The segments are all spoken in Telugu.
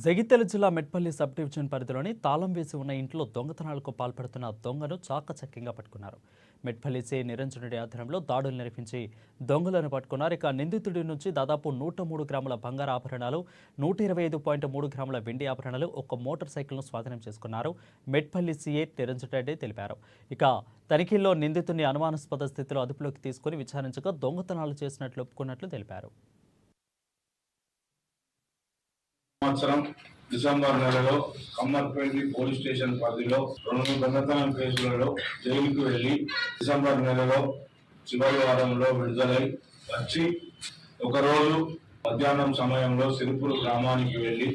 జగిత్యాల జిల్లా మెట్పల్లి సబ్ డివిజన్ పరిధిలోని తాళం వేసి ఉన్న ఇంట్లో దొంగతనాలకు పాల్పడుతున్న దొంగను చాకచక్యంగా పట్టుకున్నారు. మెట్పల్లి సే నిరంజనుడి ఆధ్వర్యంలో దాడులు నిర్వహించి దొంగలను పట్టుకున్నారు. ఇక నిందితుడి నుంచి దాదాపు 103 గ్రాముల బంగారు ఆభరణాలు, 125.3 గ్రాముల వెండి ఆభరణాలు, ఒక మోటార్ సైకిల్ను స్వాధీనం చేసుకున్నారు. మెట్పల్లి సీఏ నిరంజన్ తెలిపారు. ఇక తనిఖీల్లో నిందితుడిని అనుమానాస్పద స్థితిలో అదుపులోకి తీసుకుని విచారించగా దొంగతనాలు చేసినట్లు ఒప్పుకున్నట్లు తెలిపారు. సంవత్సరం డిసెంబర్ నెలలో కమ్మర్పల్లి పోలీస్ స్టేషన్ పరిధిలో 2 దొంగతనం కేసులలో జైలుకు వెళ్లి డిసెంబర్ నెలలో చివరి వారంలో విడుదలై వచ్చి ఒకరోజు మధ్యాహ్నం సమయంలో సిరిపూర్ గ్రామానికి వెళ్లి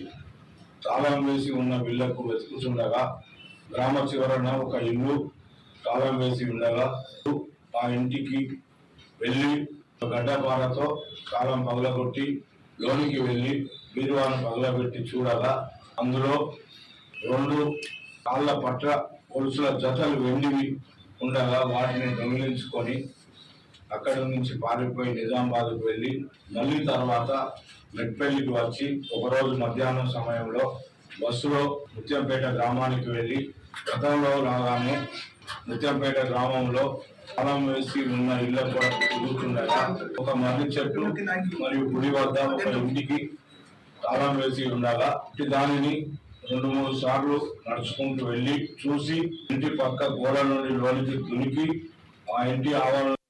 తాళం వేసి ఉన్న ఇళ్లకు వెతుకుతుండగా గ్రామ చివరన ఒక ఇల్లు తాళం వేసి ఉండగా ఆ ఇంటికి వెళ్లి గడ్డపారతో తాళం పగలగొట్టి లోనికి వెళ్లి బీరువాను పగలబెట్టి చూడగా అందులో 2 కాళ్ళ పట్ల గొలుసుల జతలు వెండివి ఉండగా వాటిని దొంగిలించుకొని అక్కడి నుంచి పారిపోయి నిజామాబాద్కు వెళ్ళి మళ్ళీ తర్వాత మెట్పల్లికి వచ్చి ఒకరోజు మధ్యాహ్నం సమయంలో బస్సులో ముత్యంపేట గ్రామానికి వెళ్ళి గతంలో లాగానే ముత్యంపేట గ్రామంలో తాళం వేసి ఉన్న ఇళ్ల కూడా తిరుగుతుండగా ఒక మర్రి చెట్టు మరియు గుడి వద్ద ఒక ఇంటికి తాళం వేసి ఉండగా దానిని 2-3 సార్లు నడుచుకుంటూ వెళ్ళి చూసి ఇంటి పక్క గోడ నుండి లోనికి దునికి ఆ ఇంటి ఆవరణ